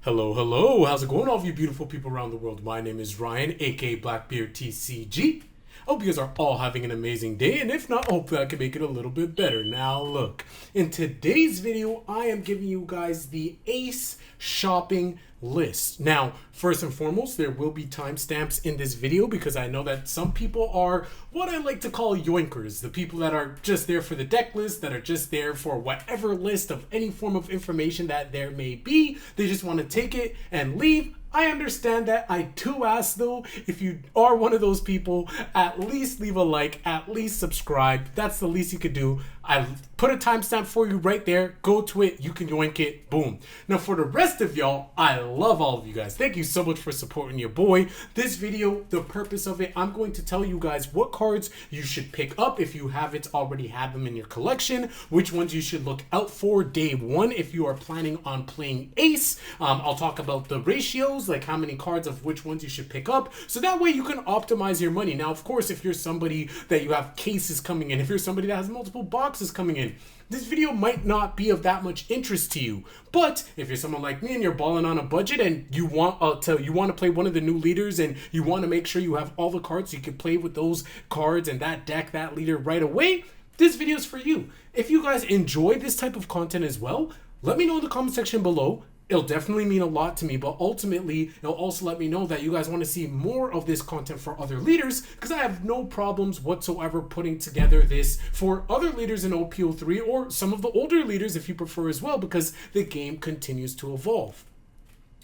Hello, hello. How's it going, all of you beautiful people around the world? My name is Ryan, aka Blackbeard TCG. I hope you guys are all having an amazing day, and if not, hopefully I can make it a little bit better. Now look, in today's video, I am giving you guys the Ace shopping list. Now, first and foremost, there will be timestamps in this video because I know that some people are what I like to call yoinkers, the people that are just there for the deck list, that are just there for whatever list of any form of information that there may be. They just want to take it and leave. I understand that. I do ask though, if you are one of those people, at least leave a like, at least subscribe. That's the least you could do. I put a timestamp for you right there. Go to it. You can yoink it. Boom. Now for the rest of y'all, I love all of you guys. Thank you so much for supporting your boy. This video, the purpose of it, I'm going to tell you guys what cards you should pick up if you haven't already had them in your collection, which ones you should look out for day one if you are planning on playing Ace. I'll talk about the ratios, like how many cards of which ones you should pick up, so that way you can optimize your money. Now, of course, if you're somebody that you have cases coming in, if you're somebody that has multiple boxes coming in, this video might not be of that much interest to you. But if you're someone like me and you're balling on a budget and you want to play one of the new leaders and you want to make sure you have all the cards so you can play with those cards and that deck, that leader right away, this video is for you. If you guys enjoy this type of content as well, let me know in the comment section below. It'll definitely mean a lot to me, but ultimately, it'll also let me know that you guys want to see more of this content for other leaders, because I have no problems whatsoever putting together this for other leaders in OPO3 or some of the older leaders if you prefer as well, because the game continues to evolve.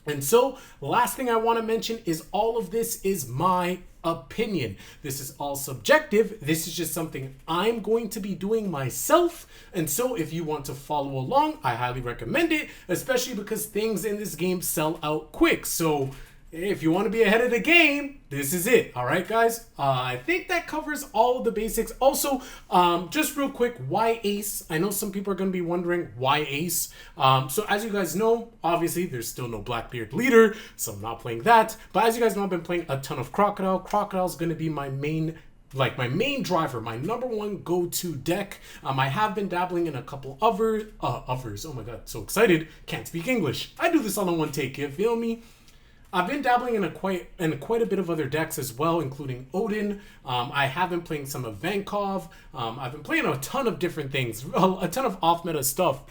And so, last thing I want to mention is all of this is my opinion. This is all subjective. This is just something I'm going to be doing myself. And so if you want to follow along, I highly recommend it, especially because things in this game sell out quick. So if you want to be ahead of the game, this is it. All right, guys. I think that covers all of the basics. Also, just real quick, why Ace? I know some people are going to be wondering why Ace. So as you guys know, obviously there's still no Blackbeard leader, so I'm not playing that. But as you guys know, I've been playing a ton of Crocodile. Crocodile is going to be my main driver, my number one go-to deck. I have been dabbling in a couple others. Oh my god, so excited. Can't speak English. I do this all in one take, you feel me? I've been dabbling in quite a bit of other decks as well, including Odin. I have been playing some of Vankov. I've been playing a ton of different things, a ton of off-meta stuff.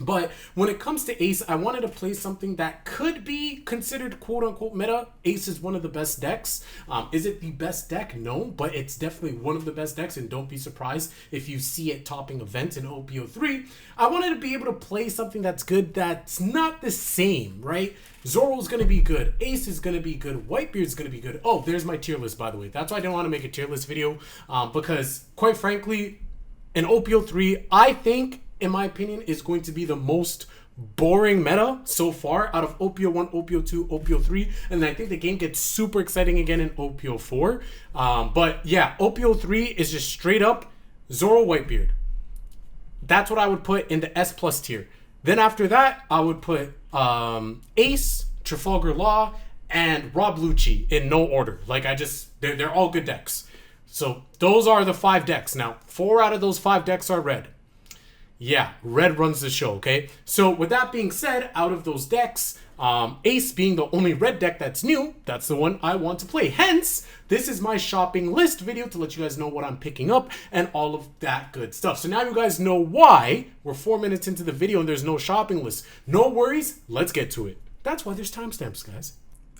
But when it comes to Ace, I wanted to play something that could be considered quote-unquote meta. Ace is one of the best decks. Is it the best deck? No, but it's definitely one of the best decks, and don't be surprised if you see it topping events in OPO3. I wanted to be able to play something that's good that's not the same, right? Zoro's going to be good. Ace is going to be good. Whitebeard's going to be good. Oh, there's my tier list, by the way. That's why I didn't want to make a tier list video, because, quite frankly, in OPO3, I think, in my opinion, is going to be the most boring meta so far out of OPO1, OPO2, OPO3, and I think the game gets super exciting again in OPO4. But yeah, OPO3 is just straight up Zoro Whitebeard. That's what I would put in the S plus tier. Then after that, I would put Ace, Trafalgar Law, and Rob Lucci in no order. Like they're all good decks. So those are the 5 decks. Now, 4 out of those 5 decks are red. Yeah, red runs the show, okay? So with that being said, out of those decks, Ace being the only red deck that's new, that's the one I want to play. Hence, this is my shopping list video to let you guys know what I'm picking up and all of that good stuff. So now you guys know why we're 4 minutes into the video and there's no shopping list. No worries, let's get to it. That's why there's timestamps, guys.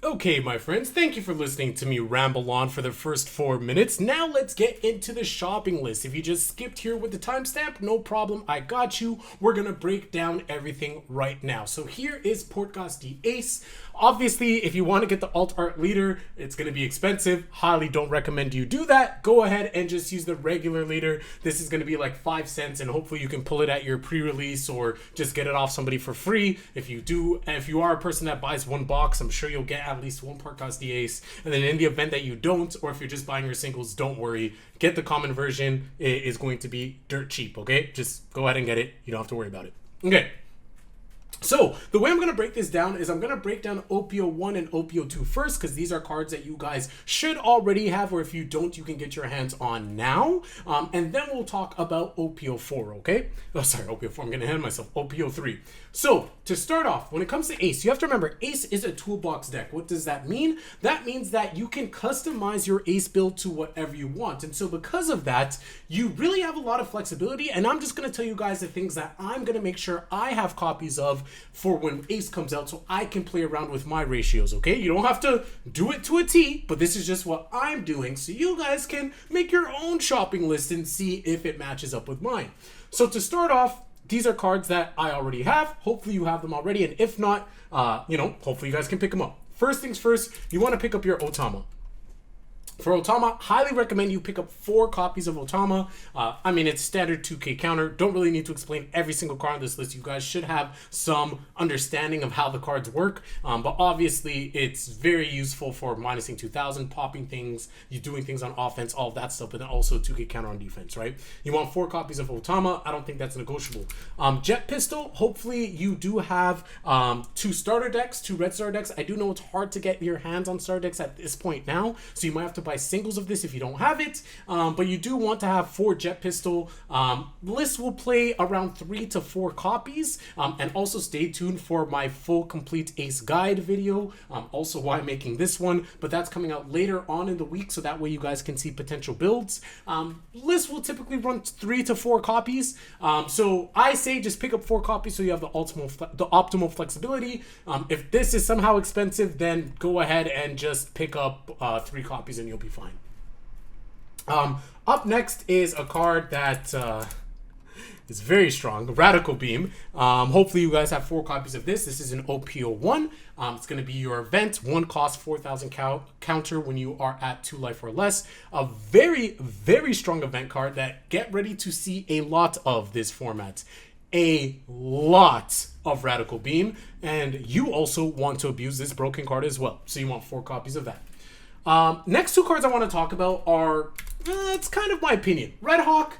Okay, my friends, thank you for listening to me ramble on for the first 4 minutes. Now let's get into the shopping list. If you just skipped here with the timestamp, no problem, I got you. We're gonna break down everything right now. So here is Portgasti Ace. Obviously, if you want to get the alt art leader, it's going to be expensive. Highly don't recommend you do that. Go ahead and just use the regular leader. This is going to be like 5 cents, and hopefully you can pull it at your pre-release or just get it off somebody for free. If you are a person that buys 1 box, I'm sure you'll get at least 1 Portgasti Ace. And then in the event that you don't, or if you're just buying your singles, don't worry. Get the common version. It is going to be dirt cheap, okay? Just go ahead and get it. You don't have to worry about it. Okay. So the way I'm going to break this down is I'm going to break down OPO1 and OPO2 first, because these are cards that you guys should already have, or if you don't, you can get your hands on now. And then we'll talk about OPO4, okay? Oh, sorry, OPO4, I'm getting ahead of myself. OPO3. So to start off, when it comes to Ace, you have to remember Ace is a toolbox deck. What does that mean? That means that you can customize your Ace build to whatever you want. And so because of that, you really have a lot of flexibility. And I'm just going to tell you guys the things that I'm going to make sure I have copies of for when Ace comes out, so I can play around with my ratios, okay? You don't have to do it to a T, but this is just what I'm doing, so you guys can make your own shopping list and see if it matches up with mine. So to start off, these are cards that I already have. Hopefully you have them already, and if not, hopefully you guys can pick them up. First things first, you want to pick up your Otama. For Otama, highly recommend you pick up 4 copies of Otama. It's standard 2K counter. Don't really need to explain every single card on this list. You guys should have some understanding of how the cards work. But obviously, it's very useful for minusing 2,000, popping things, you doing things on offense, all of that stuff, but then also 2K counter on defense, right? You want 4 copies of Otama. I don't think that's negotiable. Jet Pistol, hopefully you do have 2 starter decks, 2 red star decks. I do know it's hard to get your hands on starter decks at this point now, so you might have to buy singles of this if you don't have it, but you do want to have 4 Jet Pistol. List will play around 3 to 4 copies, and also stay tuned for my full complete Ace guide video, also why I'm making this one, but that's coming out later on in the week, so that way you guys can see potential builds. List will typically run 3 to 4 copies, so I say just pick up 4 copies so you have the optimal flexibility. If this is somehow expensive, then go ahead and just pick up 3 copies and you'll be fine. Up next is a card that is very strong, Radical Beam. Hopefully you guys have 4 copies of this. This is an OPO1. It's going to be your event. 1 cost 4,000 counter when you are at 2 life or less. A very, very strong event card that get ready to see a lot of this format. A lot of Radical Beam. And you also want to abuse this broken card as well. So you want 4 copies of that. Next 2 cards I want to talk about are, it's kind of my opinion. Red Hawk.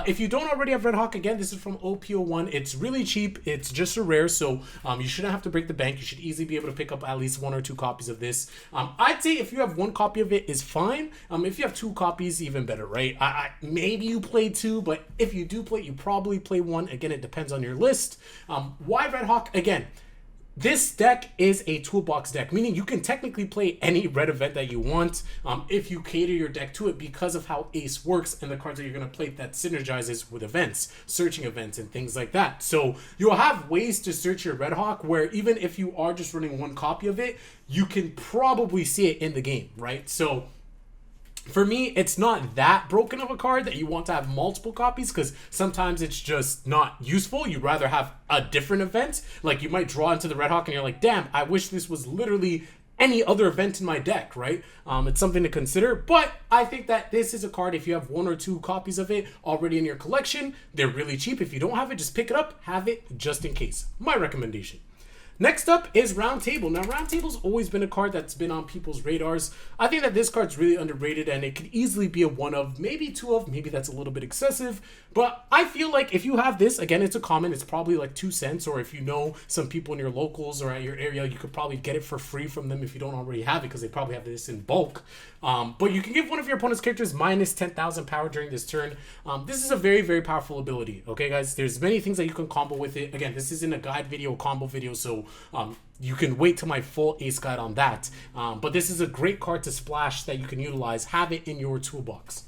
If you don't already have Red Hawk, again, this is from OPO1. It's really cheap. It's just a rare, so you shouldn't have to break the bank. You should easily be able to pick up at least 1 or 2 copies of this. I'd say if you have 1 copy of it is fine. If you have 2 copies, even better, right? Maybe you play 2, but if you do play, you probably play 1. Again, it depends on your list. Why Red Hawk? Again, this deck is a toolbox deck, meaning you can technically play any red event that you want if you cater your deck to it because of how Ace works and the cards that you're going to play that synergizes with events, searching events, and things like that. So you'll have ways to search your Red Hawk where even if you are just running 1 copy of it, you can probably see it in the game, right? So for me, it's not that broken of a card that you want to have multiple copies because sometimes it's just not useful. You'd rather have a different event. Like you might draw into the Red Hawk and you're like, damn, I wish this was literally any other event in my deck, right? It's something to consider, but I think that this is a card, if you have 1 or 2 copies of it already in your collection, they're really cheap. If you don't have it, just pick it up, have it just in case. My recommendation. Next up is Round Table. Now, Round Table's always been a card that's been on people's radars. I think that this card's really underrated, and it could easily be a 1 of, maybe 2 of, maybe that's a little bit excessive. But I feel like if you have this, again, it's a common, it's probably like 2 cents, or if you know some people in your locals or at your area, you could probably get it for free from them if you don't already have it, because they probably have this in bulk. But you can give one of your opponent's characters minus 10,000 power during this turn. This is a very, very powerful ability. Okay, guys, there's many things that you can combo with it. Again, this isn't a guide video, combo video, so you can wait till my full Ace guide on that. But this is a great card to splash that you can utilize. Have it in your toolbox.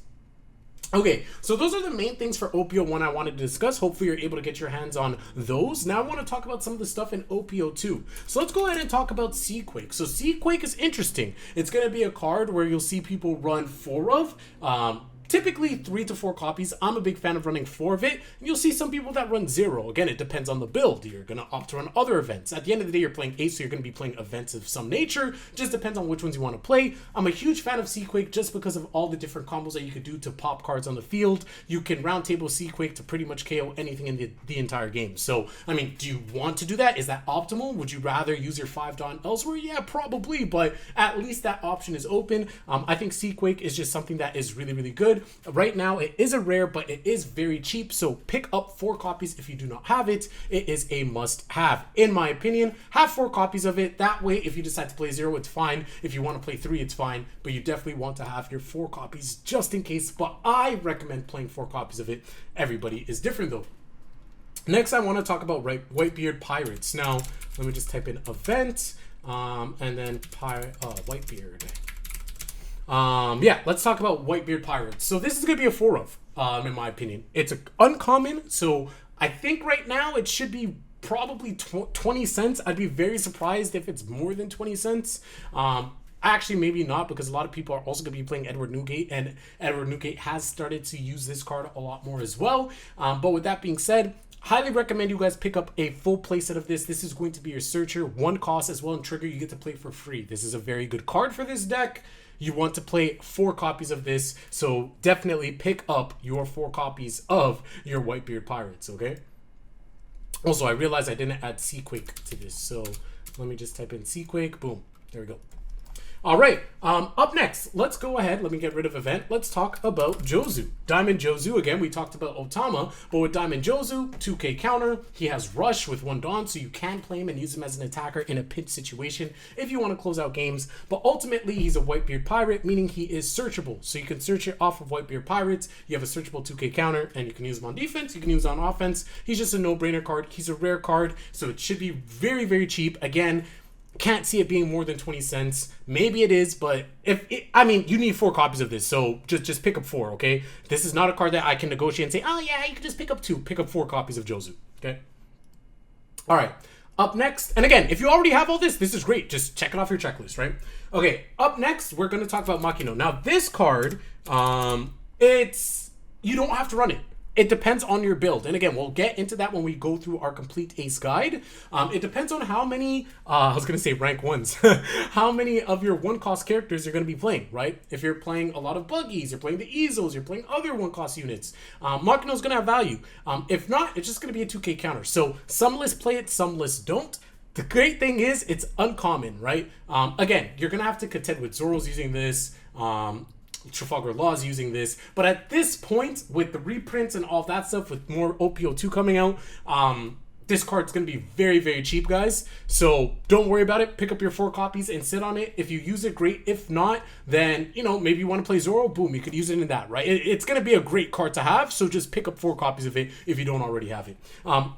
Okay, so those are the main things for OPO1 I wanted to discuss. Hopefully you're able to get your hands on those. Now I want to talk about some of the stuff in OPO2. So let's go ahead and talk about Seaquake. So Seaquake is interesting. It's going to be a card where you'll see people run 4 of. Typically 3 to 4 copies. I'm a big fan of running 4 of it. And you'll see some people that run 0. Again, it depends on the build. You're going to opt to run other events. At the end of the day, you're playing Ace, so you're going to be playing events of some nature. Just depends on which ones you want to play. I'm a huge fan of Seaquake just because of all the different combos that you could do to pop cards on the field. You can round table Seaquake to pretty much KO anything in the entire game. So, I mean, do you want to do that? Is that optimal? Would you rather use your 5 Dawn elsewhere? Yeah, probably, but at least that option is open. I think Seaquake is just something that is really, really good. good. Right now, it is a rare, but it is very cheap. So pick up 4 copies if you do not have it. It is a must-have, in my opinion. Have 4 copies of it. That way, if you decide to play 0, it's fine. If you want to play 3, it's fine. But you definitely want to have your 4 copies just in case. But I recommend playing 4 copies of it. Everybody is different, though. Next, I want to talk about Whitebeard Pirates. Now, let me just type in event, and then Whitebeard. Yeah, let's talk about Whitebeard Pirates. So this is going to be a 4 of, in my opinion. It's uncommon, so I think right now it should be probably 20 cents. I'd be very surprised if it's more than 20 cents. Actually, maybe not, because a lot of people are also going to be playing Edward Newgate, and Edward Newgate has started to use this card a lot more as well. But with that being said, highly recommend you guys pick up a full playset of this. This is going to be your searcher, 1 cost as well, and trigger you get to play for free. This is a very good card for this deck. You want to play 4 copies of this, so definitely pick up your 4 copies of your Whitebeard Pirates, okay? Also, I realized I didn't add Seaquake to this, so let me just type in Seaquake. Boom. There we go. All right, up next, let's go ahead. Let me get rid of event. Let's talk about Jozu. Diamond Jozu, again, we talked about Otama, but with Diamond Jozu, 2k counter. He has Rush with 1 Dawn, so you can play him and use him as an attacker in a pinch situation if you want to close out games. But ultimately, he's a Whitebeard Pirate, meaning he is searchable. So you can search it off of Whitebeard Pirates. You have a searchable 2k counter, and you can use him on defense. You can use him on offense. He's just a no-brainer card. He's a rare card, so it should be very, very cheap. Again, can't see it being more than 20 cents. Maybe it is, but I mean, you need 4 copies of this, so just pick up 4, okay? This is not a card that I can negotiate and say, oh yeah, you can just pick up 2. Pick up 4 copies of Jozu, okay? All right, up next, and again, if you already have all this is great. Just check it off your checklist, right? Okay, up next, we're going to talk about Makino. Now, this card, you don't have to run it. It depends on your build. And again, we'll get into that when we go through our complete ace guide. It depends on how many, I was going to say rank 1s, how many of your 1-cost characters you're going to be playing, right? If you're playing a lot of buggies, you're playing the easels, you're playing other 1-cost units, Makino's going to have value. If not, it's just going to be a 2k counter. So some lists play it, some lists don't. The great thing is it's uncommon, right? Again, you're going to have to contend with Zoro's using this, Trafalgar Law's using this, but at this point, with the reprints and all that stuff, with more OPO2 coming out, this card's going to be very, very cheap, guys. So don't worry about it. Pick up your 4 copies and sit on it. If you use it, great. If not, then, you know, maybe you want to play Zoro, boom, you could use it in that, right? It's going to be a great card to have, so just pick up 4 copies of it if you don't already have it.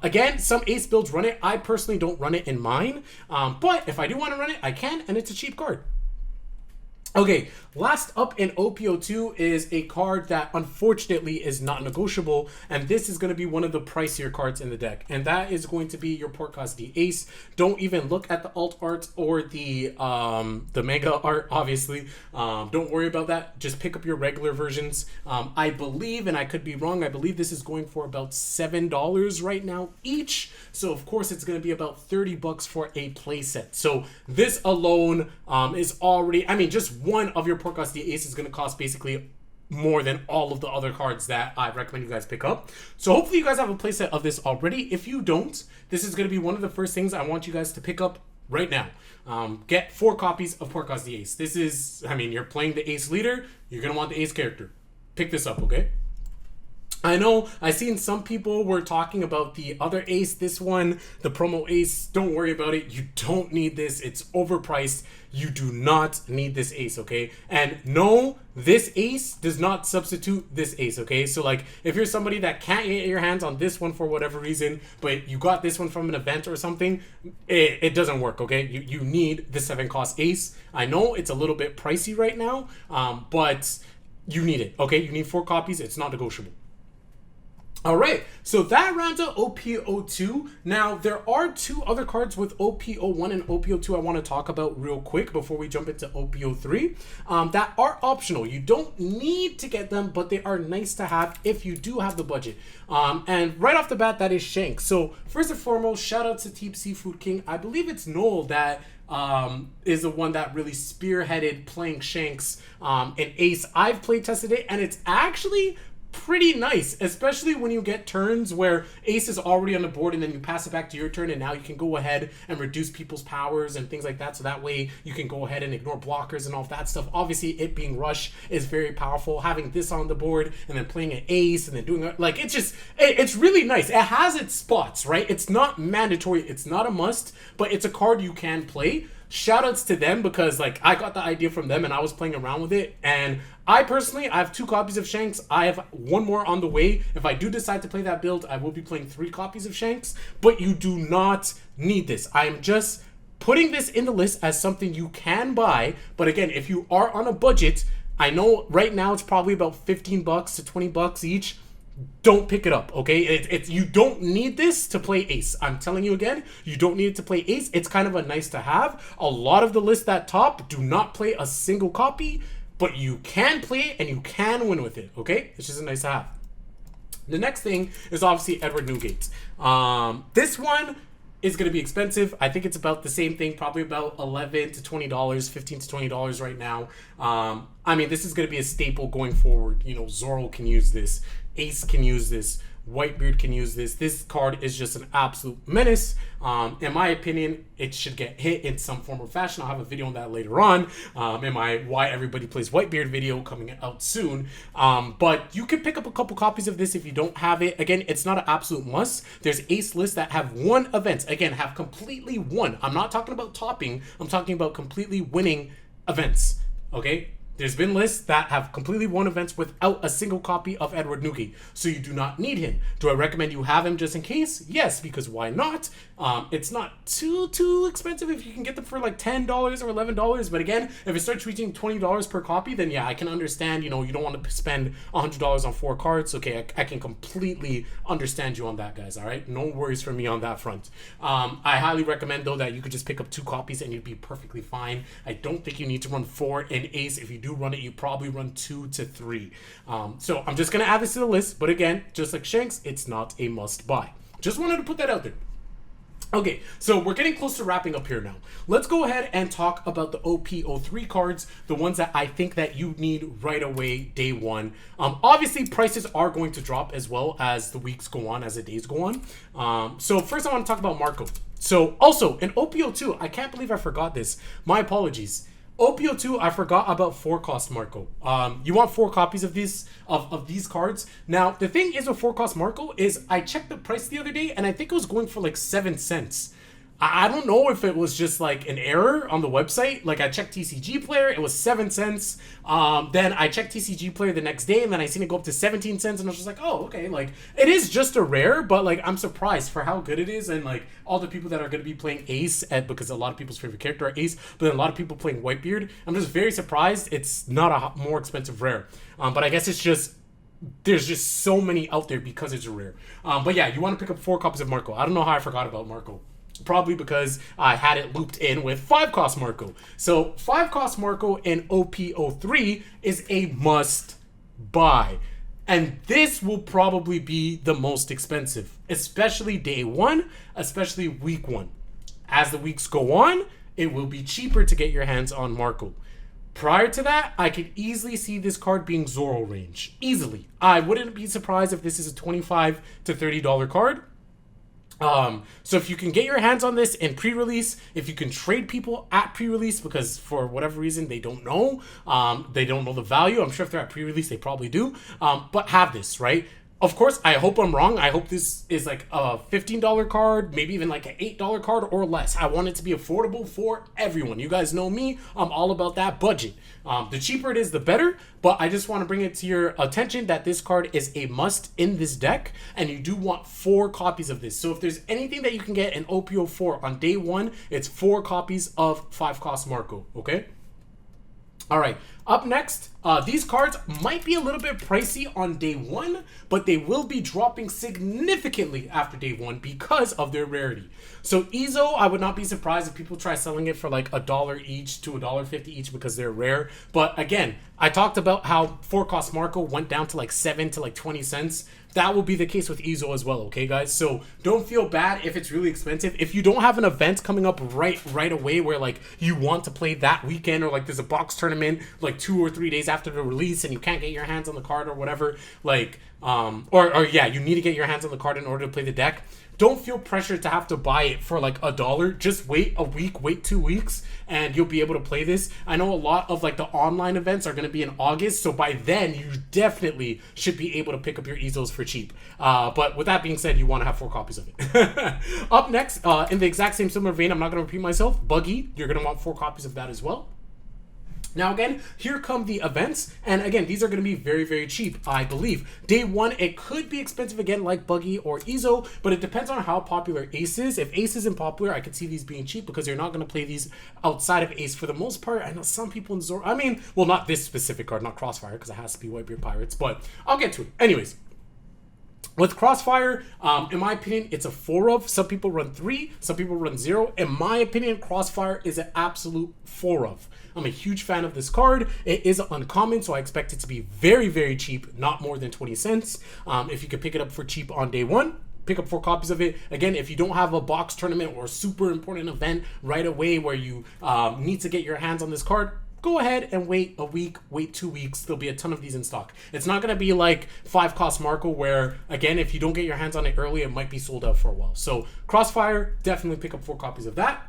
Again, some ace builds run it. I personally don't run it in mine, but if I do want to run it, I can, and it's a cheap card. Okay, last up in OPO2 is a card that unfortunately is not negotiable, and this is going to be one of the pricier cards in the deck, and that is going to be your Portcast D Ace. Don't even look at the alt art or the manga art, obviously. Don't worry about that. Just pick up your regular versions. I believe, and I could be wrong, I believe this is going for about $7 right now each. So of course it's going to be about 30 bucks for a playset. So this alone is already, I mean, just one of your Portcast D Ace is going to cost basically more than all of the other cards that I recommend you guys pick up. So hopefully you guys have a playset of this already. If you don't, this is going to be one of the first things I want you guys to pick up right now. Get 4 copies of Portcast D Ace. This is, I mean, you're playing the Ace leader, you're going to want the Ace character. Pick this up, okay? I know I seen some people were talking about the other Ace, this one, the promo Ace. Don't worry about it. You don't need this. It's overpriced. You do not need this Ace, okay? And no, this Ace does not substitute this Ace, okay? So like, if you're somebody that can't get your hands on this one for whatever reason, but you got this one from an event or something, it doesn't work, okay? You need the 7-cost Ace. I know it's a little bit pricey right now, but you need it, okay? You need 4 copies. It's not negotiable. All right, so that rounds out OPO2. Now, there are 2 other cards with OPO1 and OPO2 I want to talk about real quick before we jump into OPO3 that are optional. You don't need to get them, but they are nice to have if you do have the budget. And right off the bat, that is Shanks. So first and foremost, shout out to Team Seafood King. I believe it's Noel that is the one that really spearheaded playing Shanks in Ace. I've play tested it, and it's actually pretty nice, especially when you get turns where ace is already on the board and then you pass it back to your turn, and now you can go ahead and reduce people's powers and things like that, so that way you can go ahead and ignore blockers and all that stuff. Obviously, it being rush is very powerful. Having this on the board and then playing an ace and then doing it, like, it's really nice. It has its spots, right? It's not mandatory, it's not a must, but it's a card you can play. Shoutouts to them, because like I got the idea from them and I was playing around with it, and I personally, I have 2 copies of Shanks. I have 1 more on the way. If I do decide to play that build, I will be playing 3 copies of Shanks, but you do not need this. I am just putting this in the list as something you can buy, but again, if you are on a budget, I know right now it's probably about $15 to $20 each. Don't pick it up, okay? It's you don't need this to play ace. I'm telling you again, you don't need it to play ace. It's kind of a nice to have. A lot of the list at top do not play a single copy, but you can play it and you can win with it, okay? It's just a nice to have. The next thing is obviously Edward Newgate. This one is going to be expensive. I think it's about the same thing, probably about $11 to $20, $15 to $20 right now. I mean, this is going to be a staple going forward. You know, Zorro can use this. Ace can use this. Whitebeard can use this. This card is just an absolute menace. In my opinion, it should get hit in some form or fashion. I'll have a video on that later on. In my Why Everybody Plays Whitebeard video coming out soon. But you can pick up a couple copies of this if you don't have it. Again, it's not an absolute must. There's ace lists that have won events. Again, have completely won. I'm not talking about topping. I'm talking about completely winning events. Okay? There's been lists that have completely won events without a single copy of Edward Newgate, so you do not need him. Do I recommend you have him just in case? Yes, because why not? It's not too expensive if you can get them for like $10 or $11, but again, if it starts reaching $20 per copy, then yeah, I can understand, you know, you don't want to spend $100 on 4 cards. Okay, I can completely understand you on that, guys, all right? No worries for me on that front. I highly recommend, though, that you could just pick up 2 copies and you'd be perfectly fine. I don't think you need to run 4 in ace. If you do run it, you probably run 2 to 3. So I'm just gonna add this to the list, but again, just like Shanks, it's not a must buy. Just wanted to put that out there. Okay, so we're getting close to wrapping up here now. Let's go ahead and talk about the OP03 cards, the ones that I think that you need right away, day one. Obviously, prices are going to drop as well as the weeks go on, as the days go on. So first I want to talk about Marco. So also, in OP02, I can't believe I forgot this. My apologies. OP02, I forgot about 4-cost Marco. You want 4 copies of these cards. Now, the thing is with 4-cost Marco is I checked the price the other day and I think it was going for like 7 cents. I don't know if it was just like an error on the website. Like I checked TCG Player, it was 7 cents. Then I checked TCG Player the next day and then I seen it go up to 17 cents and I was just like, oh, okay. Like it is just a rare, but like I'm surprised for how good it is and like all the people that are going to be playing Ace because a lot of people's favorite character are Ace, but then a lot of people playing Whitebeard. I'm just very surprised it's not a more expensive rare. But I guess it's just there's just so many out there because it's a rare. But yeah, you want to pick up 4 copies of Marco. I don't know how I forgot about Marco. Probably because I had it looped in with 5-cost Marco. So 5-cost Marco in OP03 is a must buy. And this will probably be the most expensive, especially day 1, especially week 1. As the weeks go on, it will be cheaper to get your hands on Marco. Prior to that, I could easily see this card being Zorro range. Easily. I wouldn't be surprised if this is a $25 to $30 card. So if you can get your hands on this in pre-release, if you can trade people at pre-release, because for whatever reason they don't know the value. I'm sure if they're at pre-release, they probably do. But have this, right? Of course, I hope I'm wrong. I hope this is like a $15 card, maybe even like an $8 card or less. I want it to be affordable for everyone. You guys know me. I'm all about that budget. The cheaper it is, the better. But I just want to bring it to your attention that this card is a must in this deck. And you do want 4 copies of this. So if there's anything that you can get in OP04 on day 1, it's 4 copies of 5-cost Marco. Okay? All right, up next, these cards might be a little bit pricey on day 1, but they will be dropping significantly after day 1 because of their rarity. So Ezo, I would not be surprised if people try selling it for like $1 each to $1.50 each because they're rare. But again, I talked about how 4-cost Marco went down to like 7 to like 20 cents. that will be the case with Ezo as well, okay, guys? So don't feel bad if it's really expensive. If you don't have an event coming up right away where, like, you want to play that weekend, or, like, there's a box tournament, like, 2 or 3 days after the release and you can't get your hands on the card or whatever, like, yeah, you need to get your hands on the card in order to play the deck. Don't feel pressured to have to buy it for like $1. Just wait a week, wait 2 weeks, and you'll be able to play this. I know a lot of like the online events are going to be in August, so by then you definitely should be able to pick up your Ezos for cheap. But with that being said, you want to have 4 copies of it. Up next, in the exact same similar vein, I'm not going to repeat myself, Buggy, you're going to want 4 copies of that as well. Now again, here come the events, and again, these are going to be very, very cheap, I believe. Day 1, it could be expensive again like Buggy or Ezo, but it depends on how popular Ace is. If Ace isn't popular, I could see these being cheap because you're not going to play these outside of Ace for the most part. I know some people in Zoro, I mean, well, not this specific card, not Crossfire, because it has to be Whitebeard Pirates, but I'll get to it. Anyways. With Crossfire, in my opinion, it's a 4 of. Some people run 3, some people run 0. In my opinion, Crossfire is an absolute 4 of. I'm a huge fan of this card. It is uncommon, so I expect it to be very, very cheap, not more than 20 cents. If you could pick it up for cheap on day 1, pick up 4 copies of it. Again, if you don't have a box tournament or a super important event right away where you need to get your hands on this card, go ahead and wait a week, wait 2 weeks. There'll be a ton of these in stock. It's not going to be like 5 cost Marco where, again, if you don't get your hands on it early, it might be sold out for a while. So Crossfire, definitely pick up 4 copies of that.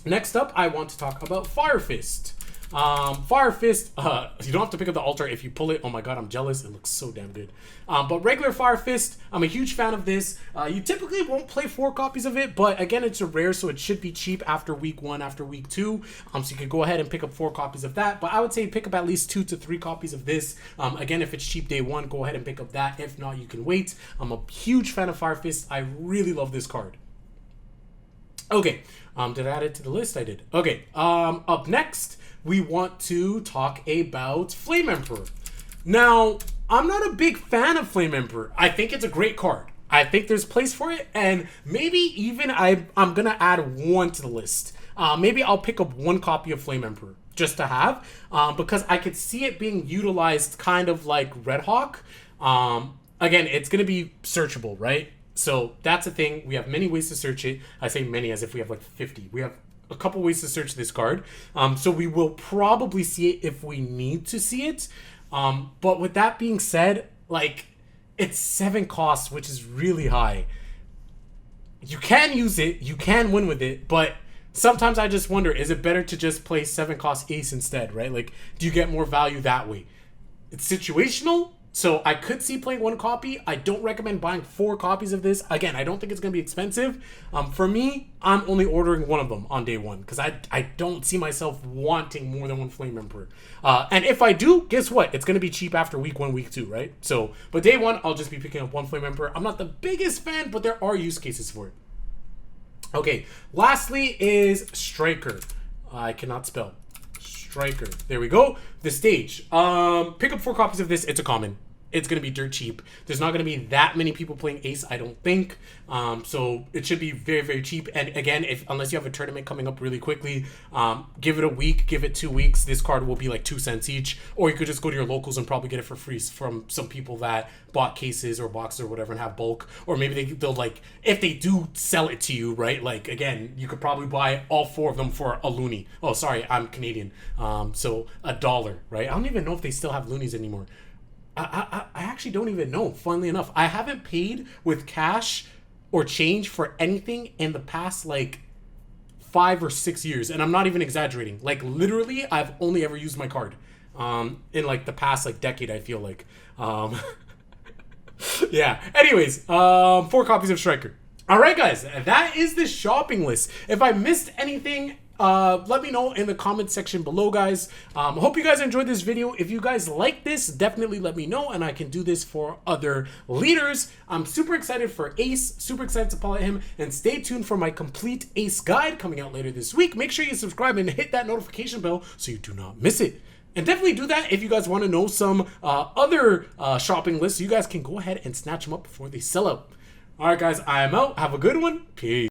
Next up, I want to talk about Fire Fist. Fire Fist, you don't have to pick up the altar if you pull it. Oh my god, I'm jealous. It looks so damn good. But regular Fire Fist, I'm a huge fan of this. You typically won't play 4 copies of it, but again, it's a rare, so it should be cheap after week 1, after week 2. So you could go ahead and pick up 4 copies of that. But I would say pick up at least 2 to 3 copies of this. Again, if it's cheap day 1, go ahead and pick up that. If not, you can wait. I'm a huge fan of Fire Fist. I really love this card. Okay, did I add it to the list? I did. Okay, up next, we want to talk about Flame Emperor. Now, I'm not a big fan of Flame Emperor. I think it's a great card. I think there's place for it, and maybe even I'm going to add 1 to the list. Maybe I'll pick up 1 copy of Flame Emperor just to have, because I could see it being utilized kind of like Red Hawk. Again, it's going to be searchable, right? So that's the thing. We have many ways to search it. I say many as if we have like 50. We have a couple ways to search this card. So we will probably see it if we need to see it. But with that being said, like, it's 7 costs, which is really high. You can use it. You can win with it. But sometimes I just wonder, is it better to just play 7 cost Ace instead, right? Like, do you get more value that way? It's situational. So I could see playing 1 copy. I don't recommend buying 4 copies of this. Again, I don't think it's going to be expensive. For me, I'm only ordering 1 of them on day 1 because I don't see myself wanting more than 1 Flame Emperor. And if I do, guess what? It's going to be cheap after week 1, week 2, right? So, but day 1, I'll just be picking up 1 Flame Emperor. I'm not the biggest fan, but there are use cases for it. Okay, lastly is Striker. I cannot spell. Striker. There we go. The stage. Pick up 4 copies of this. It's a common. It's going to be dirt cheap. There's not going to be that many people playing Ace, I don't think. So it should be very, very cheap. And again, unless you have a tournament coming up really quickly, give it a week, give it 2 weeks. This card will be like 2 cents each. Or you could just go to your locals and probably get it for free from some people that bought cases or boxes or whatever and have bulk. Or maybe they'll like, if they do sell it to you, right? Like, again, you could probably buy all 4 of them for a loonie. Oh, sorry, I'm Canadian. So $1, right? I don't even know if they still have loonies anymore. I actually don't even know, funnily enough. I haven't paid with cash or change for anything in the past, like, 5 or 6 years. And I'm not even exaggerating. Like, literally, I've only ever used my card in, like, the past, like, decade, I feel like. Yeah. Anyways, 4 copies of Striker. All right, guys. That is the shopping list. If I missed anything, let me know in the comment section below, guys. Hope you guys enjoyed this video. If you guys like this, definitely let me know and I can do this for other leaders. I'm super excited for Ace, super excited to pilot him, and stay tuned for my complete Ace guide coming out later this week. Make sure you subscribe and hit that notification bell so you do not miss it. And definitely do that if you guys want to know some other shopping lists. You guys can go ahead and snatch them up before they sell out. All right, guys, I am out. Have a good one. Peace.